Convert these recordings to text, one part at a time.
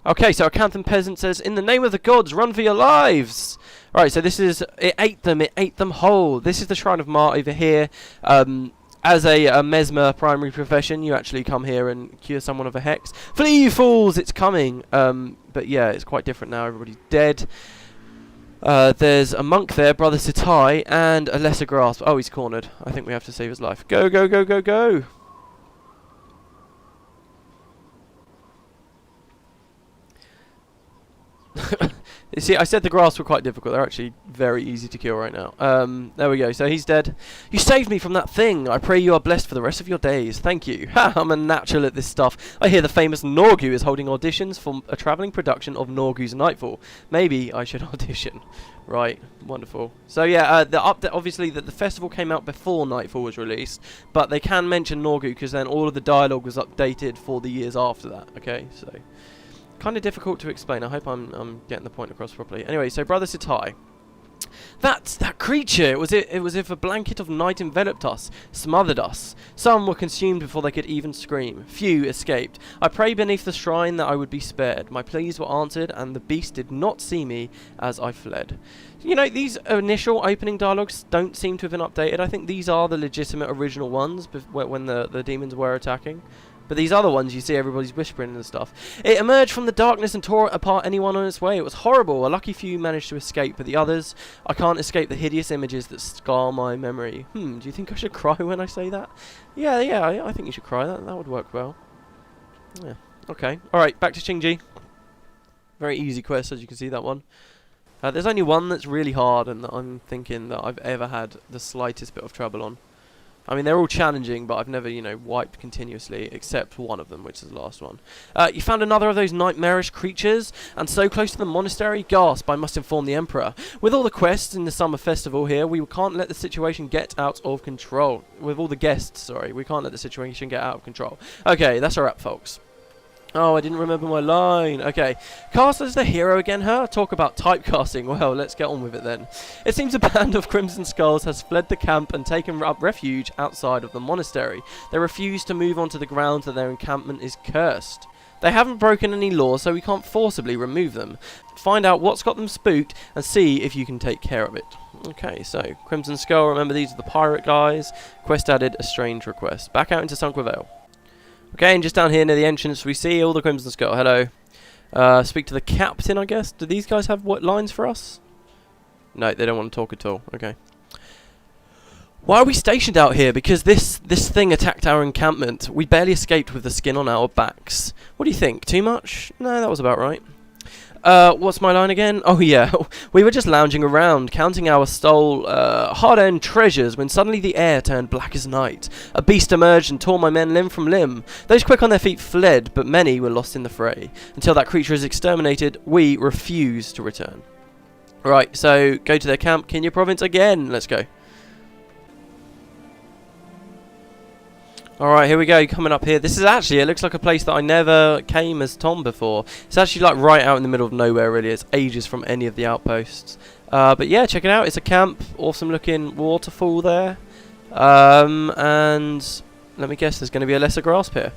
Okay, so Acanthan Peasant says, in the name of the gods, run for your lives! Right, so this is, it ate them whole. This is the Shrine of Mart over here. As a mesmer primary profession, you actually come here and cure someone of a hex. Flee, you fools! It's coming! But yeah, it's quite different now. Everybody's dead. There's a monk there, Brother Sitai, and a lesser grasp. Oh, he's cornered. I think we have to save his life. Go, go, go, go, go! You see, I said the grasps were quite difficult. They're actually very easy to kill right now. There we go. So he's dead. You saved me from that thing. I pray you are blessed for the rest of your days. Thank you. Ha! I'm a natural at this stuff. I hear the famous Norgu is holding auditions for a travelling production of Norgu's Nightfall. Maybe I should audition. Right. Wonderful. So yeah, the update, obviously, that the festival came out before Nightfall was released, but they can mention Norgu because then all of the dialogue was updated for the years after that. Okay, so kind of difficult to explain. I hope I'm getting the point across properly. Anyway, so Brother Sitai. That creature! It was as if a blanket of night enveloped us, smothered us. Some were consumed before they could even scream. Few escaped. I prayed beneath the shrine that I would be spared. My pleas were answered, and the beast did not see me as I fled. You know, these initial opening dialogues don't seem to have been updated. I think these are the legitimate original ones when the demons were attacking. But these other ones, you see everybody's whispering and stuff. It emerged from the darkness and tore apart anyone on its way. It was horrible. A lucky few managed to escape, but the others, I can't escape the hideous images that scar my memory. Do you think I should cry when I say that? Yeah, I think you should cry. That would work well. Yeah, okay. Alright, back to Qingji. Very easy quest, as you can see, that one. There's only one that's really hard and that I'm thinking that I've ever had the slightest bit of trouble on. I mean, they're all challenging, but I've never, wiped continuously, except one of them, which is the last one. You found another of those nightmarish creatures, and so close to the monastery? Gasp, I must inform the Emperor. With all the quests in the summer festival here, we can't let the situation get out of control. With all the guests, sorry, we can't let the situation get out of control. Okay, that's a wrap, folks. Oh, I didn't remember my line. Okay. Cast as the hero again, huh? Talk about typecasting. Well, let's get on with it then. It seems a band of Crimson Skulls has fled the camp and taken up refuge outside of the monastery. They refuse to move onto the grounds that their encampment is cursed. They haven't broken any laws, so we can't forcibly remove them. Find out what's got them spooked and see if you can take care of it. Okay, so Crimson Skull, remember these are the pirate guys. Quest added, a strange request. Back out into Sunquer Vale. Okay, and just down here near the entrance we see all the Crimson Skull. Hello. Speak to the captain, I guess. Do these guys have what lines for us? No, they don't want to talk at all. Okay. Why are we stationed out here? Because this thing attacked our encampment. We barely escaped with the skin on our backs. What do you think? Too much? No, that was about right. What's my line again? Oh yeah, we were just lounging around, counting our hard-earned treasures, when suddenly the air turned black as night. A beast emerged and tore my men limb from limb. Those quick on their feet fled, but many were lost in the fray. Until that creature is exterminated, we refuse to return. Right, so go to their camp, Kenya province again. Let's go. Alright, here we go, coming up here. This is actually, it looks like a place that I never came as Tom before. It's actually like right out in the middle of nowhere, really. It's ages from any of the outposts. But yeah, check it out. It's a camp. Awesome looking waterfall there. And let me guess, there's going to be a lesser grasp here.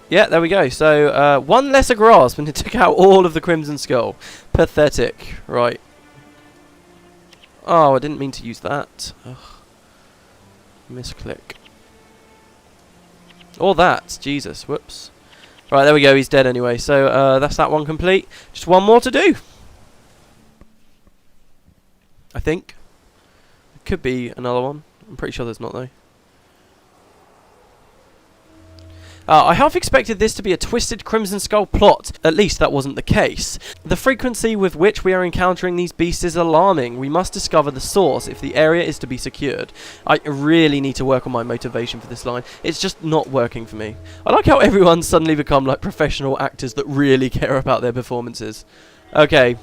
Yeah, there we go. So, one lesser grasp and it took out all of the Crimson Skull. Pathetic. Right. Oh, I didn't mean to use that. Ugh. Misclick. Or that. Jesus. Whoops. Right, there we go. He's dead anyway. So, that's that one complete. Just one more to do. I think. It could be another one. I'm pretty sure there's not, though. I half expected this to be a twisted Crimson Skull plot. At least that wasn't the case. The frequency with which we are encountering these beasts is alarming. We must discover the source if the area is to be secured. I really need to work on my motivation for this line. It's just not working for me. I like how everyone's suddenly become like professional actors that really care about their performances. Okay.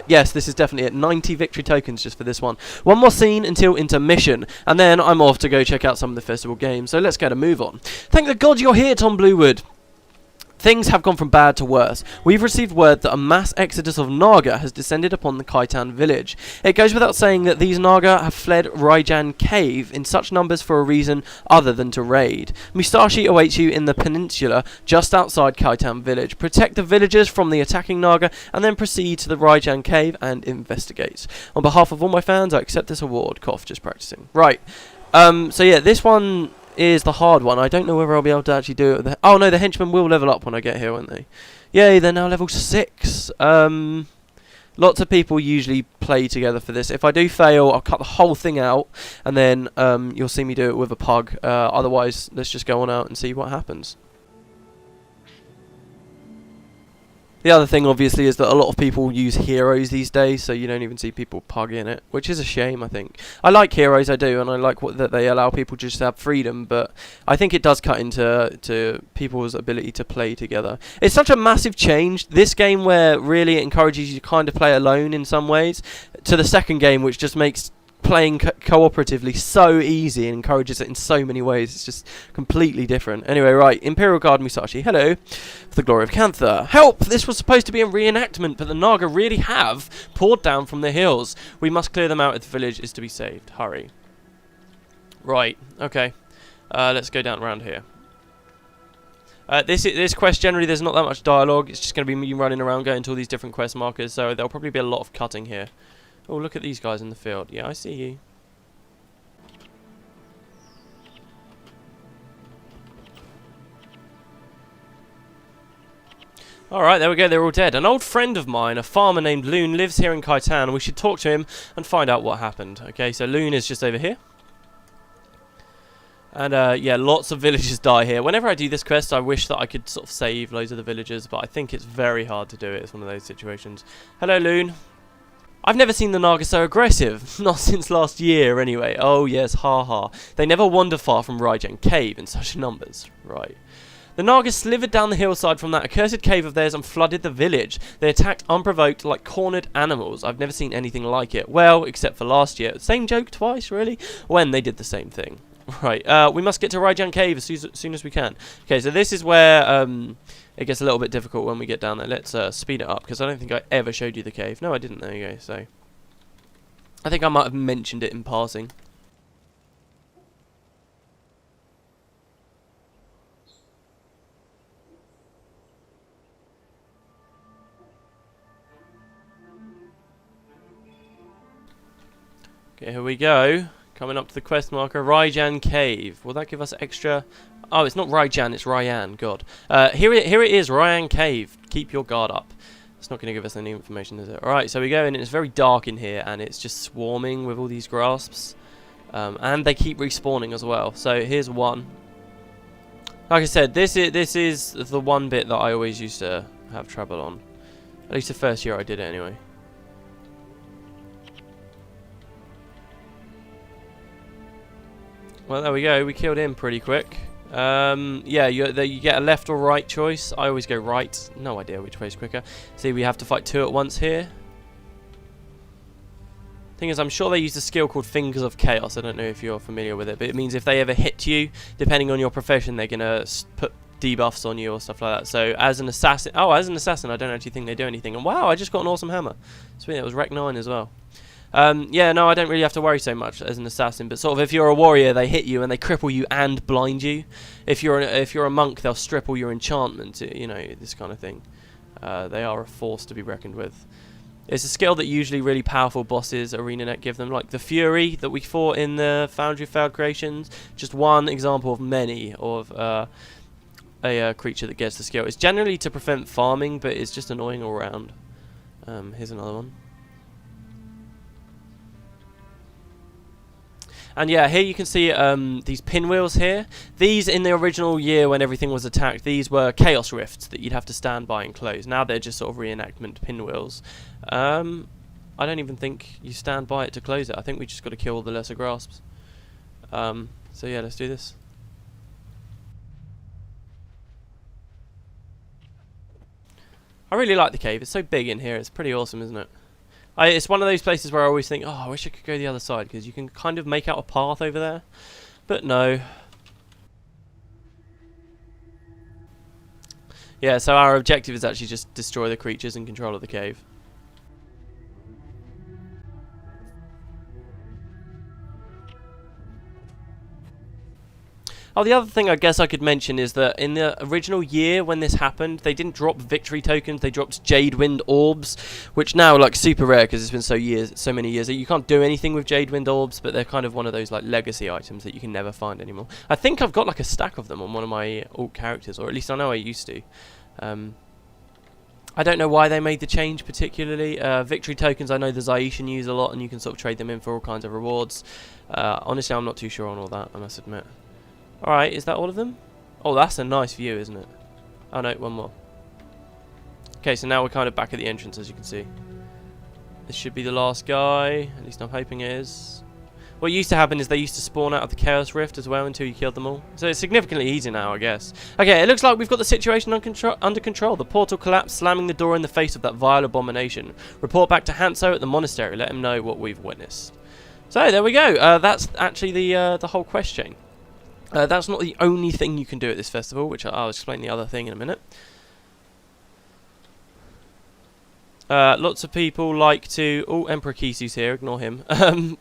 Yes, this is definitely it. 90 victory tokens just for this one. One more scene until intermission, and then I'm off to go check out some of the festival games. So let's get a move on. Thank the God you're here, Tom Bluewood. Things have gone from bad to worse. We've received word that a mass exodus of Naga has descended upon the Khitan village. It goes without saying that these Naga have fled Raijan Cave in such numbers for a reason other than to raid. Musashi awaits you in the peninsula just outside Khitan village. Protect the villagers from the attacking Naga and then proceed to the Raijan Cave and investigate. On behalf of all my fans, I accept this award. Cough, just practicing. Right. So yeah, this one is the hard one. I don't know whether I'll be able to actually do it. Oh no, the henchmen will level up when I get here, won't they? Yay, they're now level 6. Lots of people usually play together for this. If I do fail, I'll cut the whole thing out, and then you'll see me do it with a pug. Otherwise, let's just go on out and see what happens. The other thing, obviously, is that a lot of people use heroes these days, so you don't even see people pug in it, which is a shame, I think. I like heroes, I do, and I like that they allow people just to have freedom, but I think it does cut into people's ability to play together. It's such a massive change, this game where really it encourages you to kind of play alone in some ways, to the second game, which just makes playing cooperatively so easy and encourages it in so many ways. It's just completely different. Anyway, right, Imperial Guard Musashi, hello. For the glory of Cantha. Help! This was supposed to be a reenactment, but the Naga really have poured down from the hills. We must clear them out if the village is to be saved. Hurry. Right, okay. Let's go down around here. This quest, generally, there's not that much dialogue. It's just going to be me running around going to all these different quest markers, so there'll probably be a lot of cutting here. Oh, look at these guys in the field. Yeah, I see you. Alright, there we go. They're all dead. An old friend of mine, a farmer named Loon, lives here in Khitan, and we should talk to him and find out what happened. Okay, so Loon is just over here. And, yeah, lots of villagers die here. Whenever I do this quest, I wish that I could sort of save loads of the villagers, but I think it's very hard to do it. It's one of those situations. Hello, Loon. I've never seen the Naga so aggressive. Not since last year, anyway. Oh, yes, ha. They never wander far from Raijan Cave in such numbers. Right. The Naga slithered down the hillside from that accursed cave of theirs and flooded the village. They attacked unprovoked like cornered animals. I've never seen anything like it. Well, except for last year. Same joke twice, really? When they did the same thing. Right, we must get to Raijan Cave as soon as we can. Okay, so this is where it gets a little bit difficult when we get down there. Let's speed it up, because I don't think I ever showed you the cave. No, I didn't. There you go. So I think I might have mentioned it in passing. Okay, here we go. Coming up to the quest marker, Raijan Cave. Will that give us extra? Oh, it's not Raijan, it's Ryan. God. Here it is, Raijan Cave. Keep your guard up. It's not going to give us any information, is it? Alright, so we go in, and it's very dark in here, and it's just swarming with all these grasps. And they keep respawning as well. So here's one. Like I said, this is the one bit that I always used to have trouble on. At least the first year I did it anyway. Well, there we go. We killed him pretty quick. Yeah, you get a left or right choice. I always go right. No idea which way is quicker. See, we have to fight 2 at once here. Thing is, I'm sure they use a skill called Fingers of Chaos. I don't know if you're familiar with it, but it means if they ever hit you, depending on your profession, they're going to put debuffs on you or stuff like that. So, as an assassin... Oh, as an assassin, I don't actually think they do anything. And wow, I just got an awesome hammer. Sweet, it was Rec 9 as well. Yeah, no, I don't really have to worry so much as an assassin, but sort of if you're a warrior, they hit you and they cripple you and blind you. If you're a monk, they'll strip all your enchantment, you know, this kind of thing. They are a force to be reckoned with. It's a skill that usually really powerful bosses, ArenaNet, give them, like the Fury that we fought in the Foundry Failed Creations. Just one example of many of a creature that gets the skill. It's generally to prevent farming, but it's just annoying all around. Here's another one. And yeah, here you can see these pinwheels here. These, in the original year when everything was attacked, these were Chaos Rifts that you'd have to stand by and close. Now they're just sort of reenactment pinwheels. I don't even think you stand by it to close it. I think we just got to kill all the lesser grasps. So yeah, let's do this. I really like the cave. It's so big in here. It's pretty awesome, isn't it? It's one of those places where I always think, oh, I wish I could go the other side, because you can kind of make out a path over there. But no. Yeah, so our objective is actually just destroy the creatures in control of the cave. Oh, the other thing I guess I could mention is that in the original year when this happened, they didn't drop victory tokens, they dropped Jadewind orbs, which now are like super rare because it's been so many years that you can't do anything with Jadewind orbs, but they're kind of one of those like legacy items that you can never find anymore. I think I've got like a stack of them on one of my alt characters, or at least I know I used to. I don't know why they made the change particularly. Victory tokens I know the Zaishan use a lot, and you can sort of trade them in for all kinds of rewards. Honestly, I'm not too sure on all that, I must admit. Alright, is that all of them? Oh, that's a nice view, isn't it? Oh no, one more. Okay, so now we're kind of back at the entrance, as you can see. This should be the last guy, at least I'm hoping it is. What used to happen is they used to spawn out of the Chaos Rift as well until you killed them all. So it's significantly easier now, I guess. Okay, it looks like we've got the situation under control. The portal collapsed, slamming the door in the face of that vile abomination. Report back to Hanso at the monastery. Let him know what we've witnessed. So, there we go. That's actually the whole quest chain. That's not the only thing you can do at this festival, which I'll explain the other thing in a minute. Lots of people like to... Oh, Emperor Kisu's here, ignore him.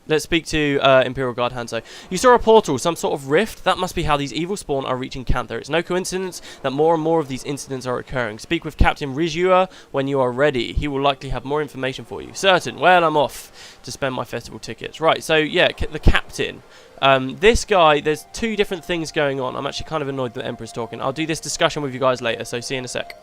Let's speak to Imperial Guard Hanso. You saw a portal, some sort of rift? That must be how these evil spawn are reaching Cantha. It's no coincidence that more and more of these incidents are occurring. Speak with Captain Rizua when you are ready. He will likely have more information for you. Certain. Well, I'm off to spend my festival tickets. Right, so yeah, the captain. This guy, there's two different things going on. I'm actually kind of annoyed that the Emperor's talking. I'll do this discussion with you guys later, so see you in a sec.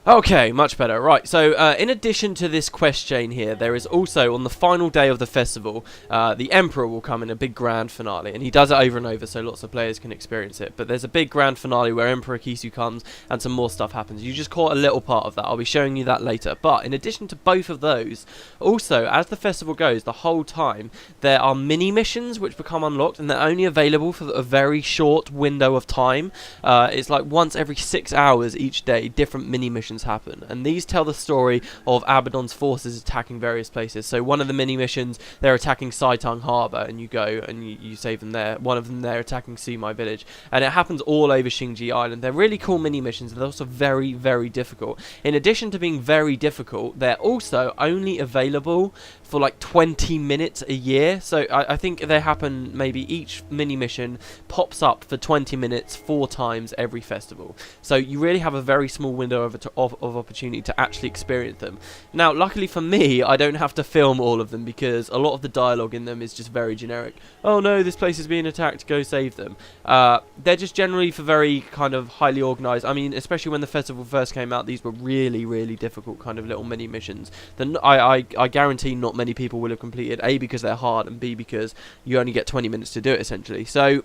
Okay, much better. Right, so in addition to this quest chain here, there is also, on the final day of the festival, the Emperor will come in a big grand finale, and he does it over and over so lots of players can experience it. But there's a big grand finale where Emperor Kisu comes and some more stuff happens. You just caught a little part of that. I'll be showing you that later. But in addition to both of those, also, as the festival goes, the whole time, there are mini-missions which become unlocked, and they're only available for a very short window of time. It's like once every 6 hours each day, different mini-missions happen, and these tell the story of Abaddon's forces attacking various places. So one of the mini missions, they're attacking Saitung Harbour, and you go and you save them there. One of them, they're attacking Sumai Village, and it happens all over Xingji Island. They're really cool mini missions. They're also very, very difficult. In addition to being very difficult, they're also only available for like 20 minutes a year. So I think they happen, maybe each mini mission pops up for 20 minutes 4 times every festival. So you really have a very small window of opportunity to actually experience them. Now, luckily for me, I don't have to film all of them because a lot of the dialogue in them is just very generic. Oh no, this place is being attacked, go save them. They're just generally for very kind of highly organised. I mean, especially when the festival first came out, these were really, really difficult kind of little mini missions. I guarantee not many people will have completed, A, because they're hard, and B, because you only get 20 minutes to do it, essentially. So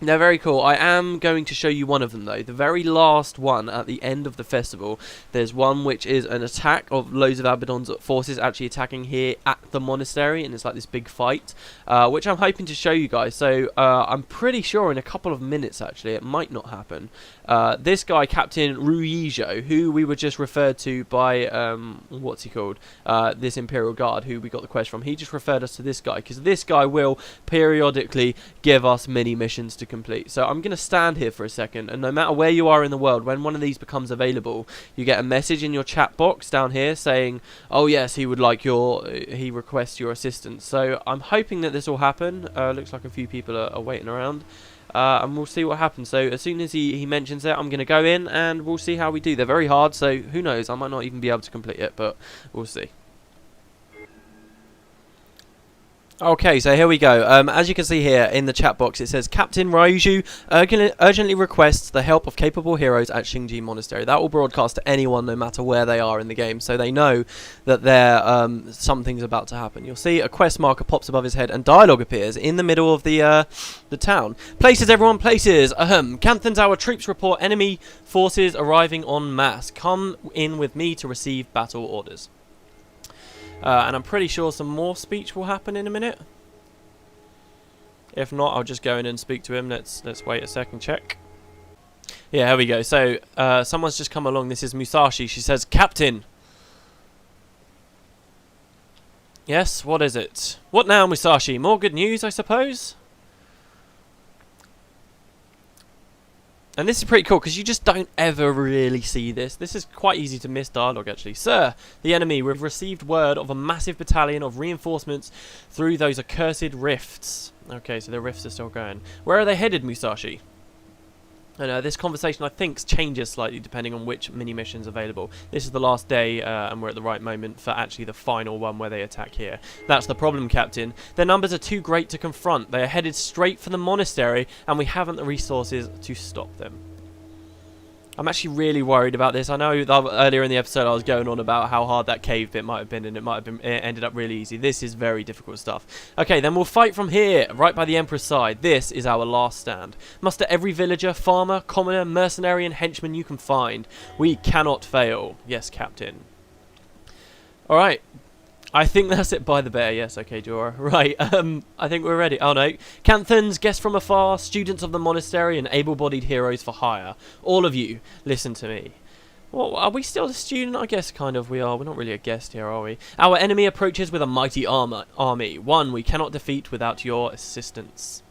they're very cool. I am going to show you one of them, though. The very last one at the end of the festival, there's one which is an attack of loads of Abaddon's forces actually attacking here at the monastery, and it's like this big fight, which I'm hoping to show you guys. So I'm pretty sure in a couple of minutes, actually, it might not happen. This guy, Captain Ruijo, who we were just referred to by, what's he called? This Imperial Guard, who we got the quest from. He just referred us to this guy, because this guy will periodically give us mini missions to complete. So I'm going to stand here for a second, and no matter where you are in the world, when one of these becomes available, you get a message in your chat box down here saying, oh yes, he requests your assistance. So I'm hoping that this will happen. Looks like a few people are waiting around. And we'll see what happens. So as soon as he mentions it, I'm going to go in and we'll see how we do. They're very hard, so who knows, I might not even be able to complete it, but we'll see. Okay, so here we go. As you can see here in the chat box, it says Captain Raiju urgently requests the help of capable heroes at Xingji Monastery. That will broadcast to anyone, no matter where they are in the game, so they know that something's about to happen. You'll see a quest marker pops above his head, and dialogue appears in the middle of the town. Places, everyone, places. Canthans, our troops report enemy forces arriving en masse. Come in with me to receive battle orders. And I'm pretty sure some more speech will happen in a minute. If not, I'll just go in and speak to him. Let's wait a second, check. Yeah, here we go. So, someone's just come along. This is Musashi. She says, Captain. Yes, what is it? What now, Musashi? More good news, I suppose? And this is pretty cool because you just don't ever really see this. This is quite easy to miss dialogue, actually. Sir, the enemy, we've received word of a massive battalion of reinforcements through those accursed rifts. Okay, so the rifts are still going. Where are they headed, Musashi? And this conversation, I think, changes slightly depending on which mini-mission's available. This is the last day, and we're at the right moment for actually the final one where they attack here. That's the problem, Captain. Their numbers are too great to confront. They are headed straight for the monastery, and we haven't the resources to stop them. I'm actually really worried about this. I know earlier in the episode I was going on about how hard that cave bit might have been, and it ended up really easy. This is very difficult stuff. Okay, then we'll fight from here, right by the Emperor's side. This is our last stand. Muster every villager, farmer, commoner, mercenary, and henchman you can find. We cannot fail. Yes, Captain. Alright. I think that's it by the bear. Yes, okay, Jorah. Right, I think we're ready. Oh, no. Canthans, guests from afar, students of the monastery, and able-bodied heroes for hire. All of you, listen to me. Well, are we still a student? I guess kind of we are. We're not really a guest here, are we? Our enemy approaches with a mighty army. One we cannot defeat without your assistance.